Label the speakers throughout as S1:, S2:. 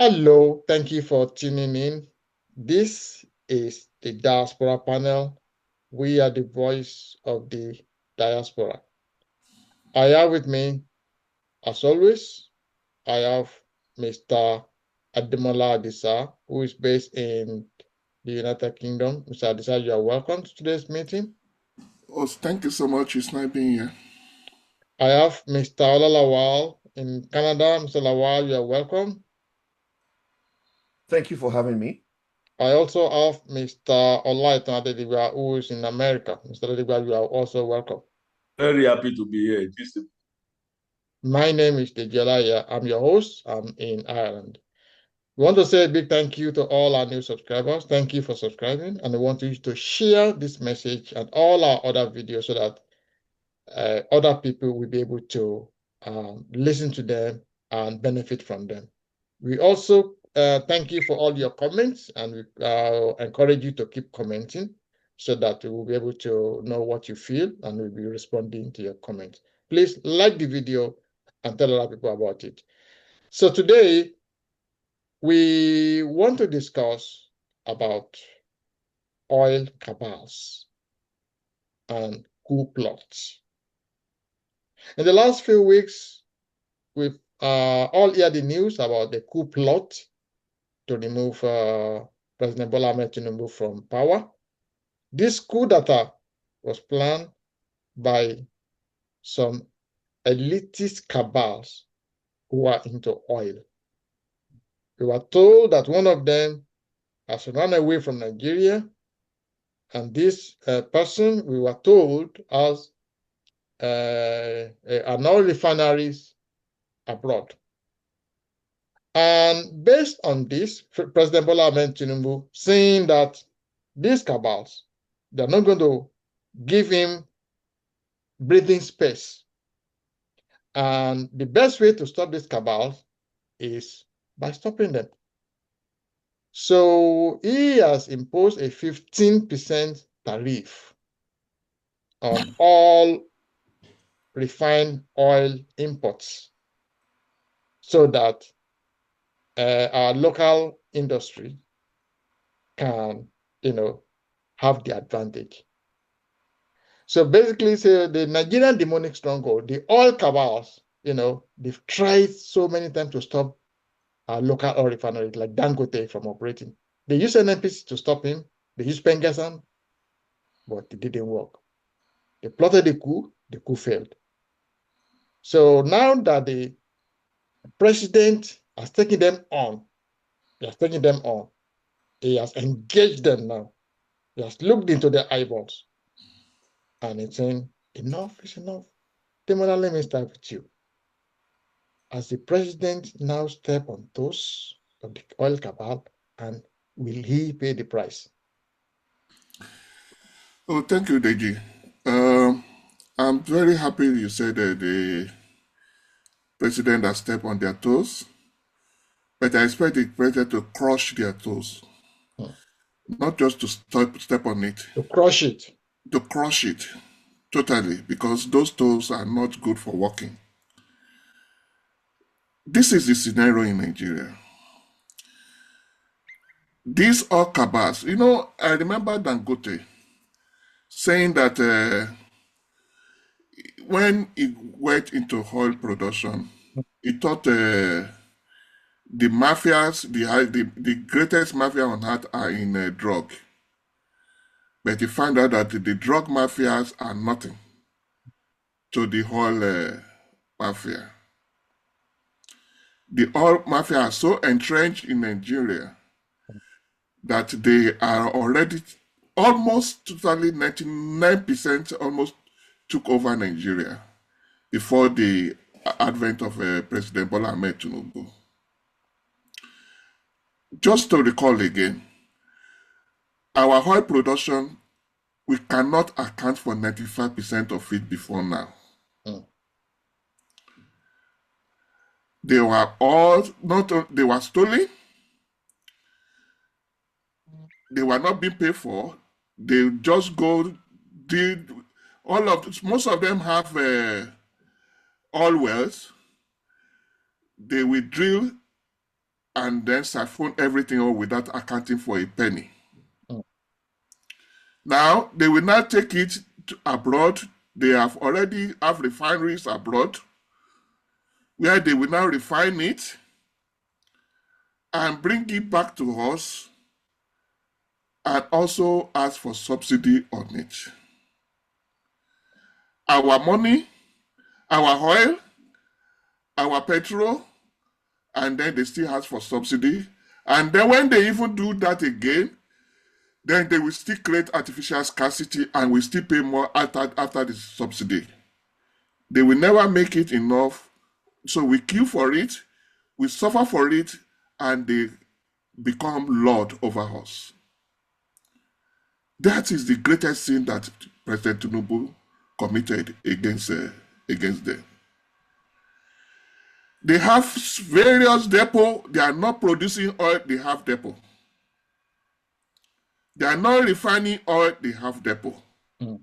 S1: Hello, thank you for tuning in. This is the Diaspora Panel. We are the voice of the diaspora. I have with me, as always, I have Mr. Ademola Adisa, who is based in the United Kingdom. Mr. Adisa, you are welcome to today's meeting.
S2: Oh, thank you so much. It's nice being here.
S1: I have Mr. Olalawal in Canada. Mr. Lawal, you are welcome.
S3: Thank you for having me.
S1: I also have Mr. Olaitan Adediwa, who is in America. Mr. Adediwa, you are also welcome.
S4: Very happy to be here.
S1: My name is Dejelaya. I'm your host. I'm in Ireland. We want to say a big thank you to all our new subscribers. Thank you for subscribing. And we want you to share this message and all our other videos so that other people will be able to listen to them and benefit from them. We also thank you for all your comments, and we encourage you to keep commenting so that we will be able to know what you feel and we'll be responding to your comments. Please like the video and tell other people about it. So today, we want to discuss about oil cabals and coup plots. In the last few weeks, we've all heard the news about the coup plot to remove President Bola Tinubu from power. This coup d'etat was planned by some elitist cabals who are into oil. We were told that one of them has run away from Nigeria, and this person, we were told, has an oil refineries abroad. And based on this, President Bola Ahmed Tinubu saying that these cabals, they're not going to give him breathing space. And the best way to stop these cabals is by stopping them. So he has imposed a 15% tariff on all refined oil imports so that our local industry can, have the advantage. So basically, the Nigerian demonic stronghold, the oil cabals, they've tried so many times to stop our local oil refineries like Dangote from operating. They used NNPC to stop him. They used Pengassan, but it didn't work. They plotted the coup failed. So now that the president has taken them on, he has taken them on, he has engaged them now. He has looked into their eyeballs and he's saying, enough is enough. Demola, let me start with you. As the president now step on toes of the oil cabal, and will he pay the price?
S2: Oh, thank you, Deji. I'm very happy you said that the president has stepped on their toes, but I expect the president to crush their toes, not just to step on it,
S1: To crush it.
S2: to crush it totally, because those toes are not good for walking. This is the scenario in Nigeria. These are cabals. I remember Dangote saying that when he went into oil production, he thought the mafias, the greatest mafia on earth are in drug. But he found out that the drug mafias are nothing to the oil mafia. The oil mafia are so entrenched in Nigeria that they are already almost totally 99% almost took over Nigeria before the advent of President Bola Ahmed Tinubu. Just to recall again, our oil production, we cannot account for 95% of it before now. They were all they were stolen. They were not being paid for. They just did most of them have oil wells. They will drill and then siphon everything up without accounting for a penny.
S1: Mm.
S2: Now, they will not take it abroad. They have already have refineries abroad where they will now refine it and bring it back to us and also ask for subsidy on it. Our money, our oil, our petrol, and then they still ask for subsidy. And then when they even do that again, then they will still create artificial scarcity and will still pay more after the subsidy. They will never make it enough. So we queue for it, we suffer for it, and they become lord over us. That is the greatest sin that President Tinubu committed against them. They have various depots. They are not producing oil, they have depot. They are not refining oil, they have depot.
S1: Mm.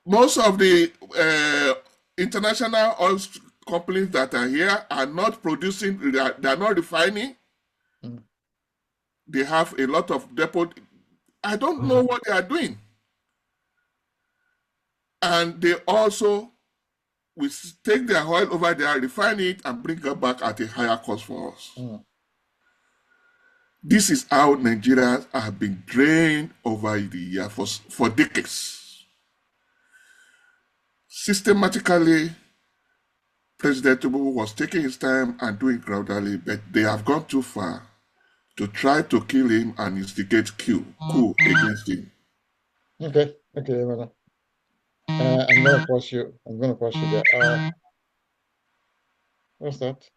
S2: Most of the international oil companies that are here are not producing, they are not refining.
S1: Mm.
S2: They have a lot of depot. I don't know what they are doing. And they also will take their oil over there, refine it, and bring it back at a higher cost for us.
S1: Mm.
S2: This is how Nigerians have been drained over the year for decades. Systematically, President Tinubu was taking his time and doing it gradually, but they have gone too far to try to kill him and instigate coup against him.
S1: Okay, madam. I'm gonna pause you. I'm gonna pause you there. What's that?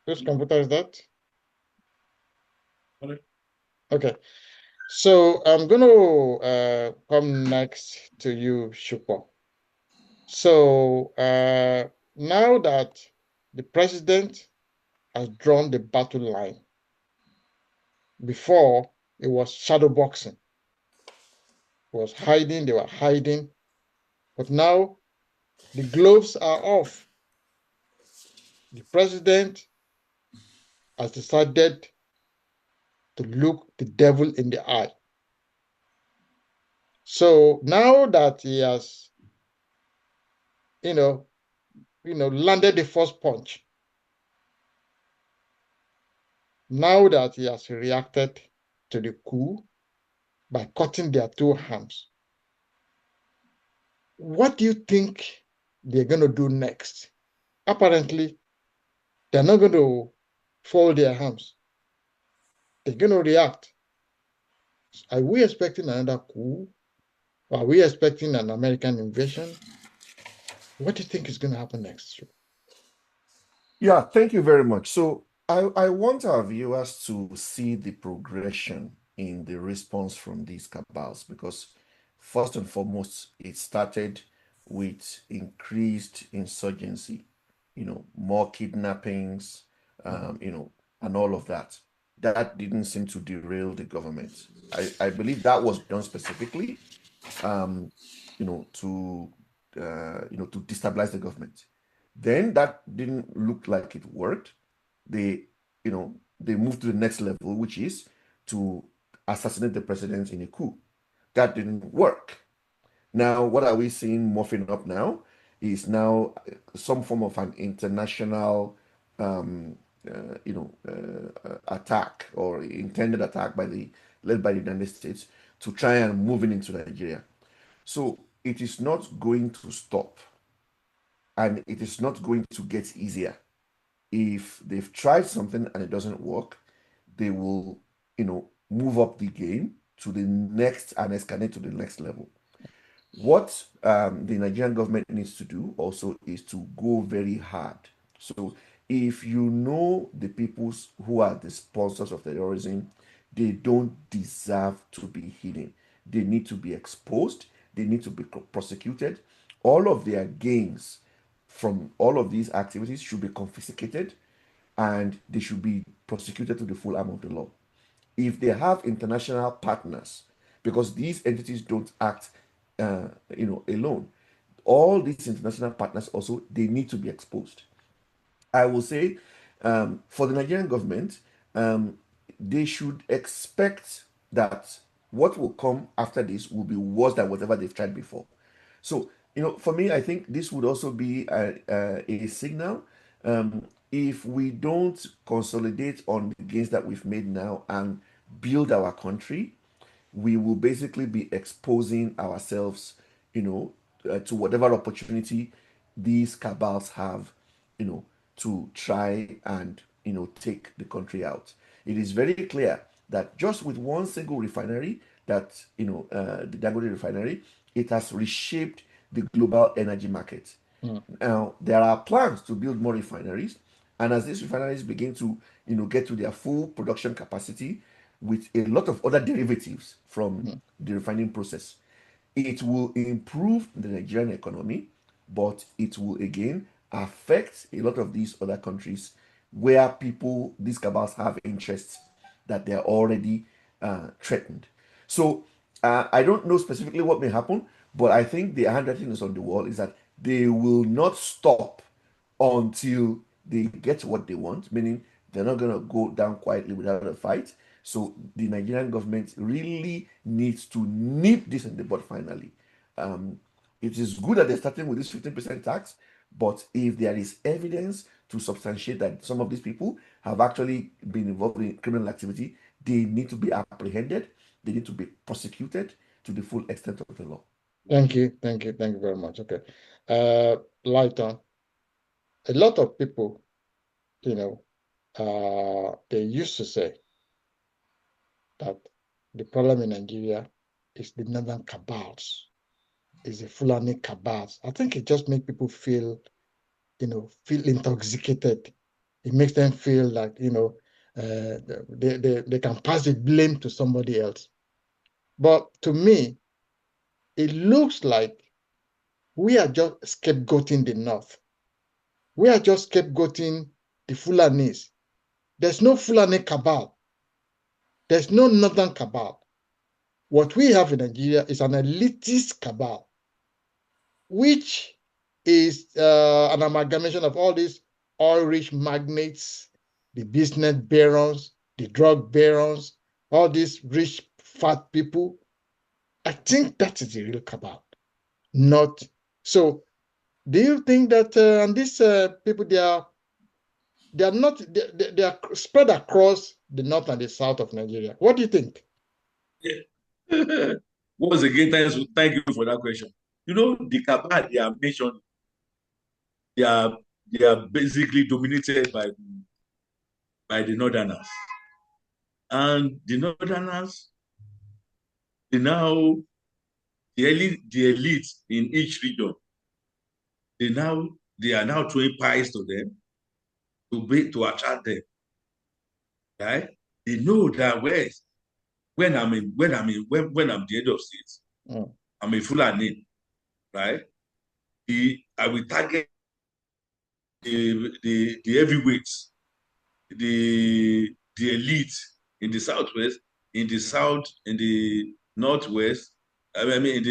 S1: Whose computer is that? Okay. So I'm gonna come next to you, Shukwa. So now that the president has drawn the battle line, before it was shadow boxing, it was hiding, they were hiding, but now the gloves are off. The president has decided to look the devil in the eye. So now that he has, landed the first punch, now that he has reacted to the coup by cutting their two arms, what do you think they're going to do next? Apparently, they're not going to fold their arms. They're going to react. Are we expecting another coup? Are we expecting an American invasion? What do you think is going to happen next?
S3: Yeah, thank you very much. So I want our viewers to see the progression in the response from these cabals, because first and foremost, it started with increased insurgency, more kidnappings, and all of that. That didn't seem to derail the government. I believe that was done specifically, to destabilize the government. Then that didn't look like it worked. They moved to the next level, which is to assassinate the president in a coup. That didn't work. Now, what are we seeing morphing up now is now some form of an international, attack or intended attack led by the United States to try and move into Nigeria. So it is not going to stop, and it is not going to get easier. If they've tried something and it doesn't work, they will, move up the game to the next and escalate to the next level. What the Nigerian government needs to do also is to go very hard. So if you know the peoples who are the sponsors of terrorism, they don't deserve to be hidden. They need to be exposed. They need to be prosecuted. All of their gains from all of these activities should be confiscated, and they should be prosecuted to the full arm of the law. If they have international partners, because these entities don't act, alone. all these international partners also, they need to be exposed. I will say, for the Nigerian government, they should expect that what will come after this will be worse than whatever they've tried before. So, for me, I think this would also be a signal. If we don't consolidate on the gains that we've made now and build our country, we will basically be exposing ourselves, to whatever opportunity these cabals have, to try and, take the country out. It is very clear that just with one single refinery, that, the Dangote refinery, it has reshaped the global energy market.
S1: Mm.
S3: Now, there are plans to build more refineries, and as these refineries begin to, get to their full production capacity with a lot of other derivatives from
S1: Mm.
S3: the refining process, it will improve the Nigerian economy, but it will again affect a lot of these other countries where these cabals have interests that they're already threatened. So I don't know specifically what may happen, but I think the handwriting is on the wall is that they will not stop until they get what they want, meaning they're not going to go down quietly without a fight. So the Nigerian government really needs to nip this in the bud finally. It is good that they're starting with this 15% tax, but if there is evidence to substantiate that some of these people have actually been involved in criminal activity, they need to be apprehended, they need to be prosecuted to the full extent of the law.
S1: Thank you. Thank you. Thank you very much. Okay. Lighton, a lot of people, they used to say that the problem in Nigeria is the northern cabals, is the Fulani cabals. I think it just makes people feel intoxicated. It makes them feel like, they can pass the blame to somebody else. But to me, it looks like we are just scapegoating the North. We are just scapegoating the Fulanis. There's no Fulani cabal. There's no northern cabal. What we have in Nigeria is an elitist cabal, which is an amalgamation of all these oil-rich magnates, the business barons, the drug barons, all these rich, fat people. I think that is the real cabal, not so. Do you think that and these people they are not they are spread across the north and the south of Nigeria? What do you think?
S4: Yeah. Once again, thank you for that question. The cabal they are mentioned, they are they are basically dominated by the northerners. And the northerners, they now the elite in each region, they are now throwing pies to them to attract them. Right? They know that when I'm the head of state,
S1: Mm.
S4: I'm a Fulani, right? I will target the heavyweights, the elite in the southwest, in the south, in the northwest. I mean,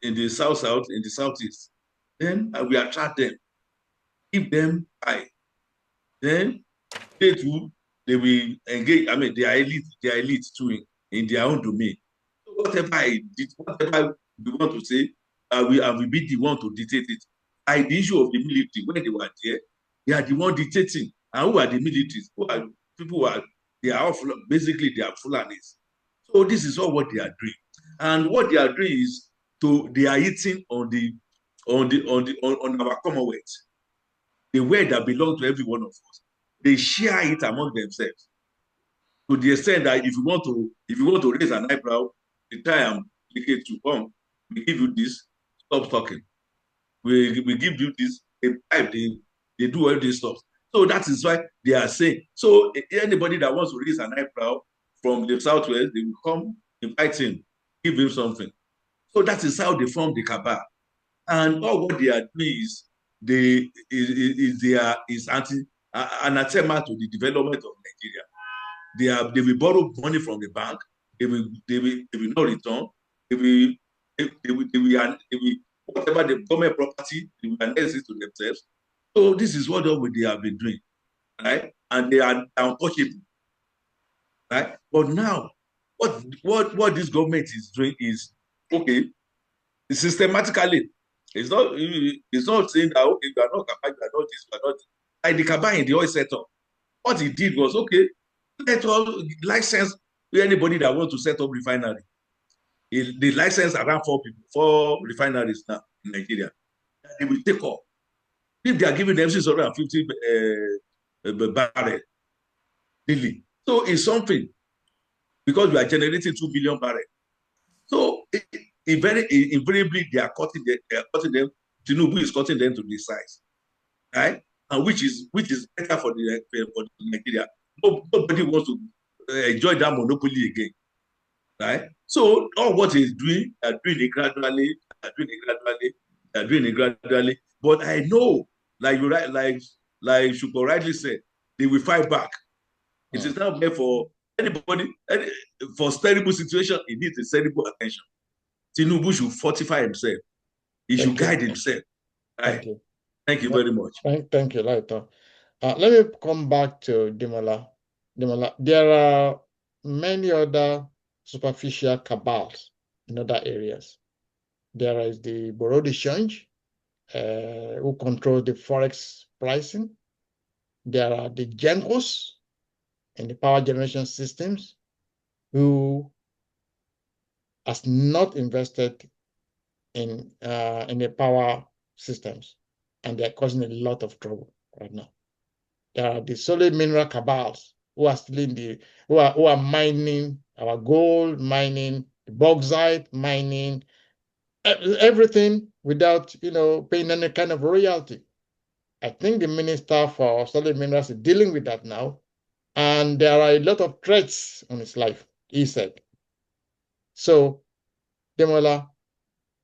S4: in the south, in the southeast. Then I will attract them, give them high. Then they too, they will engage. I mean, they are elite too in their own domain. So whatever I did, whatever we want to say, I will be the one to dictate it. The issue of the military, when they were there, they are the one dictating. And who are the militaries? Who are people who are they are all basically they are Fulanis. So this is all what they are doing. And what they are doing is they are eating on our commonwealth, the wealth that belongs to every one of us. They share it among themselves to the extent that if you want to raise an eyebrow, the time to come, we give you this, stop talking. We give you this, they do all this stuff. So that is why they are saying. So anybody that wants to raise an eyebrow from the southwest, they will come, invite him, give him something. So that is how they form the cabal. And all what they are doing is anathema to the development of Nigeria. They will borrow money from the bank. They will not return. They will whatever the government property, they will annex it to themselves. So this is what they have been doing, right? And they are untouchable, right? But now, what this government is doing is, okay, systematically. It's not saying that, okay, you are not cabal, you are not this, you are not this. Like the cabal in the oil sector, what he did was, okay, let all license anybody that wants to set up refinery. The license around 4 refineries now in Nigeria. They will take off. If they are giving them 650 barrels daily. So it's something, because we are generating 2 billion barrels. So invariably they are cutting them. Tinubu is cutting them to this size, right? And which is better for Nigeria. Nobody wants to enjoy that monopoly again, right? So all what he's doing, are doing it gradually, are doing it gradually, are doing it gradually. But I know, like you right, like Shuko rightly said, they will fight back. It is not meant for anybody. For terrible situation, it needs a terrible attention. Tinubu should fortify himself. He should guide himself. Right?
S1: Thank you.
S4: Thank you very much.
S1: Thank you, Laito. Let me come back to Demola. There are many other superficial cabals in other areas. There is the Bureau de Change, who control the forex pricing. There are the Gencos in the power generation systems, who has not invested in the power systems, and they're causing a lot of trouble right now. There are the solid mineral cabals who are stealing who are mining our gold, mining the bauxite, mining everything without paying any kind of royalty. I think the minister for solid minerals is dealing with that now, and there are a lot of threats on his life, he said. So, Demola,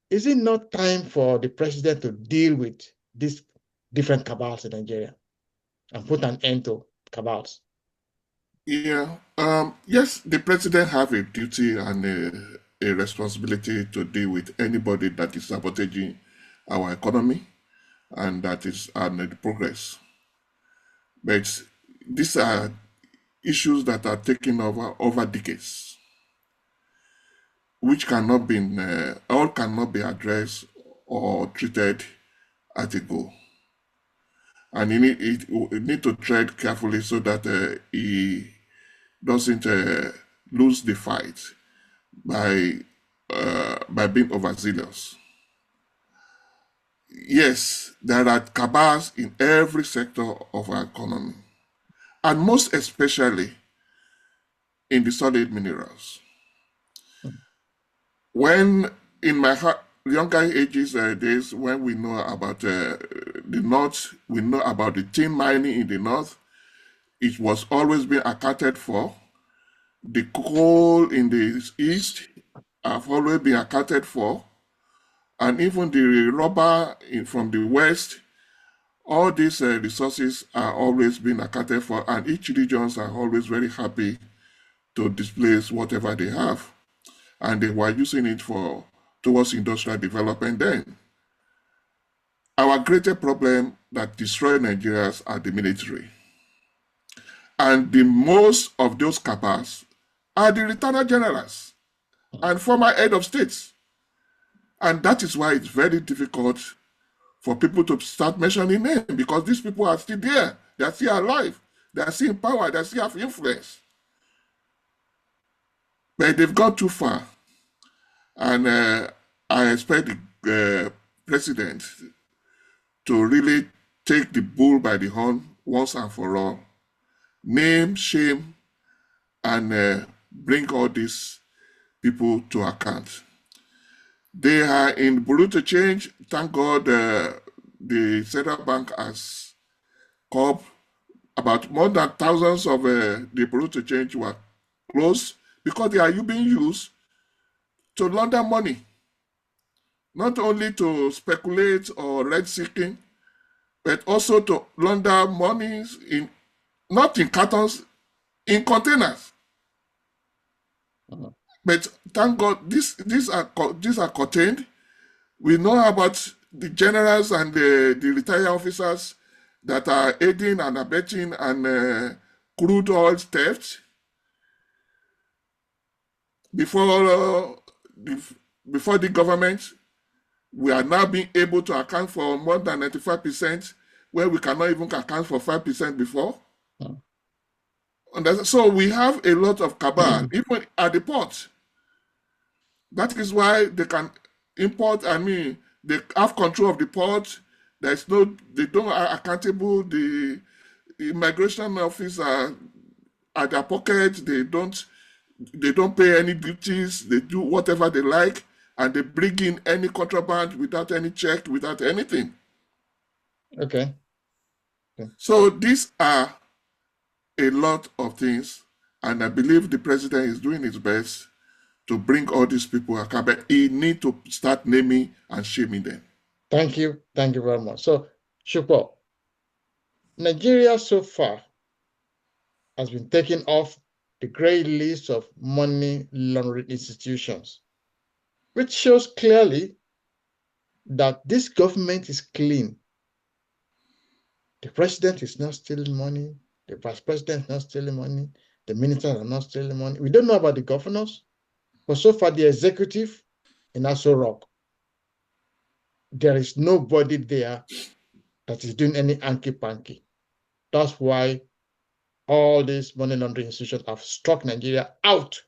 S1: is it not time for the president to deal with these different cabals in Nigeria and put an end to cabals?
S2: Yeah. Yes, the president have a duty and a responsibility to deal with anybody that is sabotaging our economy and that is the progress. But these are issues that are taking over decades, which cannot be all cannot be addressed or treated at a go. And you need to tread carefully so that he doesn't lose the fight by being overzealous. Yes, there are cabals in every sector of our economy, and most especially in the solid minerals. When in my younger ages days, when we know about the north, we know about the tin mining in the north, it was always been accounted for. The coal in the east have always been accounted for, and even the rubber from the west. All these resources are always being accounted for, and each regions are always very happy to displace whatever they have, and they were using it towards industrial development then. Our greater problem that destroy Nigerians are the military, and the most of those cabals are the lieutenant generals and former head of states, and that is why it's very difficult for people to start mentioning names, because these people are still there. They are still alive. They are still in power. They still have influence. But they've gone too far. And I expect the president to really take the bull by the horn once and for all. Name, shame, and bring all these people to account. They are in Bureau to change. Thank God the central bank has called about more than thousands of the Bureau to change were closed because they are being used to launder money, not only to speculate or rent seeking, but also to launder monies not in cartons, in containers. But thank God these are contained. We know about the generals and the retired officers that are aiding and abetting and crude oil theft before before the government. We are now being able to account for more than 95%, where we cannot even account for 5% before. And so we have a lot of cabal, even at the port. That is why they can import, they have control of the port. There's no, they don't are accountable. The immigration office are at their pocket. They don't pay any duties. They do whatever they like, and they bring in any contraband without any check, without anything.
S1: Okay.
S2: So these are a lot of things, and I believe the president is doing his best to bring all these people account, but he need to start naming and shaming them.
S1: Thank you. Thank you very much. So, Shupo, Nigeria so far has been taken off the grey list of money laundering institutions, which shows clearly that this government is clean. The president is not stealing money. The vice president is not stealing money. The ministers are not stealing money. We don't know about the governors, but so far the executive in Aso Rock, there is nobody there that is doing any hanky-panky. That's why all these money laundering institutions have struck Nigeria out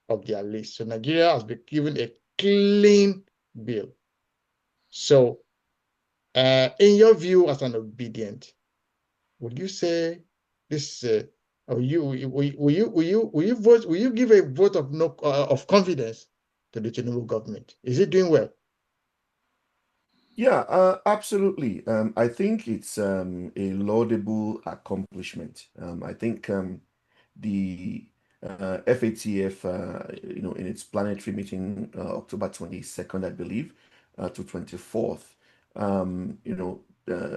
S1: of their list. So Nigeria has been given a clean bill. So, in your view, as an obedient, would you say this? Will you vote? Will you give a vote of no of confidence to the Tinubu government? Is it doing well?
S3: Yeah, absolutely. I think it's a laudable accomplishment. I think the FATF, in its planetary meeting, October 22nd, I believe, to 24th,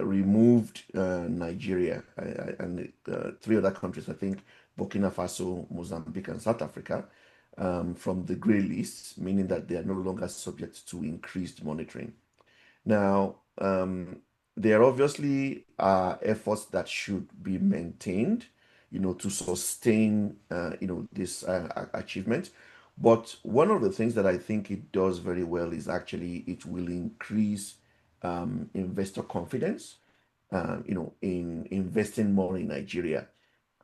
S3: removed Nigeria and three other countries, I think Burkina Faso, Mozambique, and South Africa, from the grey list, meaning that they are no longer subject to increased monitoring. Now, there obviously are efforts that should be maintained, to sustain, this achievement. But one of the things that I think it does very well is actually it will increase investor confidence, in investing more in Nigeria.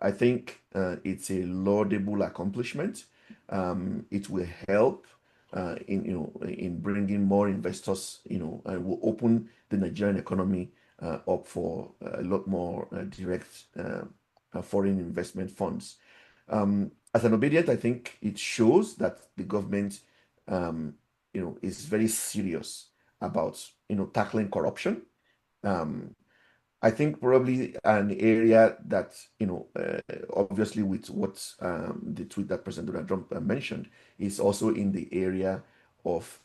S3: I think it's a laudable accomplishment. It will help in bringing more investors, and will open the Nigerian economy up for a lot more direct foreign investment funds. As an obedient, I think it shows that the government, is very serious about, tackling corruption. I think probably an area that, obviously with what the tweet that President Donald Trump mentioned is also in the area of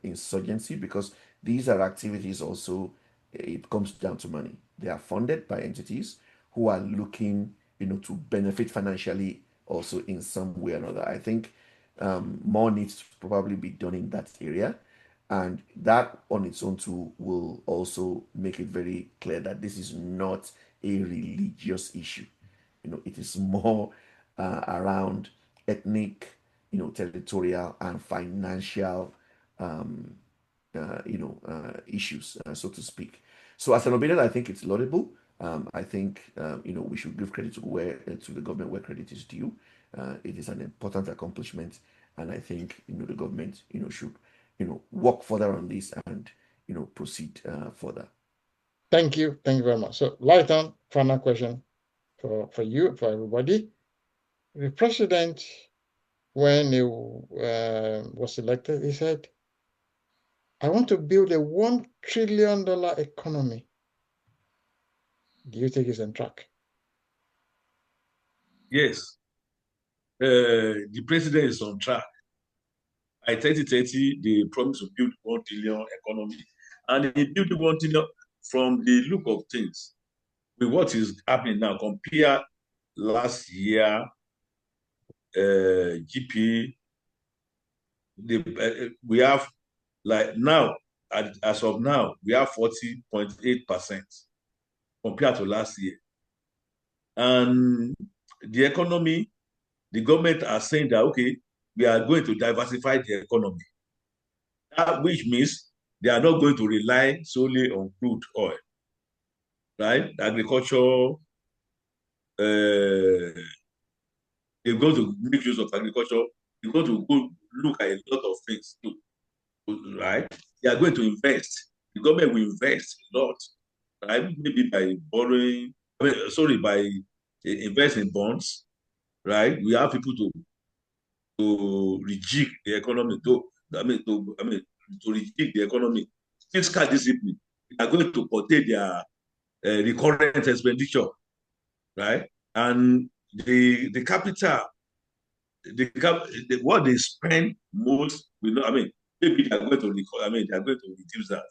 S3: insurgency, because these are activities also, it comes down to money. They are funded by entities who are looking, to benefit financially also in some way or another. I think more needs to probably be done in that area. And that on its own too will also make it very clear that this is not a religious issue. It is more around ethnic, territorial and financial, issues, so to speak. So as an obedient, I think it's laudable. I think, we should give credit to the government where credit is due. It is an important accomplishment, and I think, the government, should work further on this and, proceed further.
S1: Thank you. Thank you very much. So, Lighton, final question for you, for everybody. The president, when he was elected, he said, I want to build a $1 trillion economy. Do you think he's on track?
S4: Yes. The president is on track. By 2030, they promise to build 1 trillion economy. And he built 1 trillion from the look of things. With what is happening now, compare last year, GP, we have Like now, as of now, we have 40.8% compared to last year. And the economy, the government are saying that, okay, we are going to diversify the economy. That, which means they are not going to rely solely on crude oil, right? Agriculture, they're going to make use of agriculture. They're going to go look at a lot of things too, right? They are going to invest. The government will invest a lot, right? Maybe by borrowing, by invest in bonds, right? We have people to rejig the economy, to rejig the economy. Fiscal discipline. They are going to curtail their recurrent expenditure, right? And the capital, what they spend most, maybe they are going to they are going to reduce that.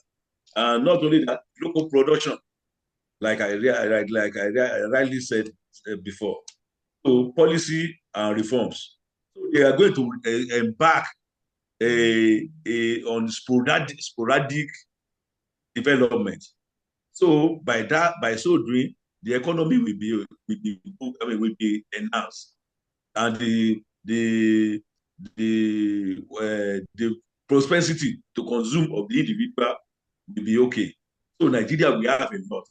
S4: And not only that, local production, like I rightly said before. So policy and reforms. So they are going to embark on sporadic development. So by so doing, the economy will be enhanced, and the propensity to consume of the individual will be okay. So Nigeria, we have a lot.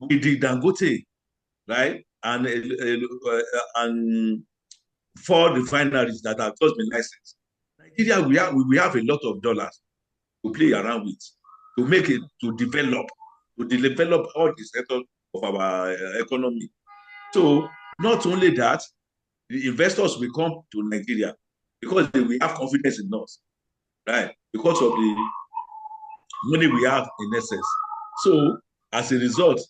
S4: We did Dangote, right? And 4 refineries that have just been licensed. Nigeria, we have a lot of dollars to play around with, to develop all the sectors of our economy. So not only that, the investors will come to Nigeria because they will have confidence in us, right? Because of the money we have in excess. So as a result,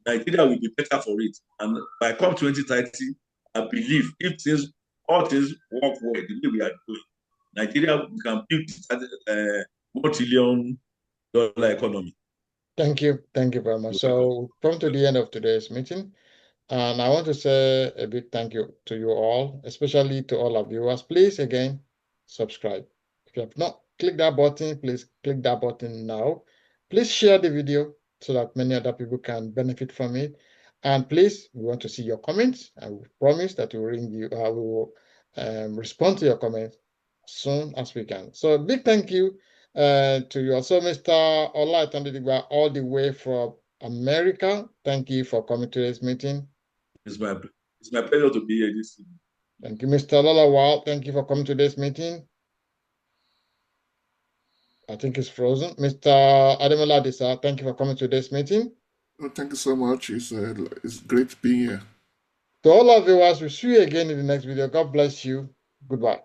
S4: Nigeria will be better for it. And by come 2030, I believe if all things work well the way we are doing, Nigeria can build $1 trillion economy.
S1: Thank you. Thank you very much. So we've come to the end of today's meeting. And I want to say a big thank you to you all, especially to all our viewers. Please, again, subscribe. If you have not clicked that button, please click that button now. Please share the video so that many other people can benefit from it. And please, we want to see your comments. And we promise that we will respond to your comments as soon as we can. So a big thank you to you also, Mr. Olaitandidigba, all the way from America. Thank you for coming to this meeting.
S4: It's my pleasure to be here this evening.
S1: Thank you, Mr. Lolawal. Thank you for coming to this meeting. I think it's frozen. Mr. Ademola Disa, thank you for coming to this meeting.
S2: Oh, thank you so much. It's great being here.
S1: To all our viewers, we'll see you again in the next video. God bless you. Goodbye.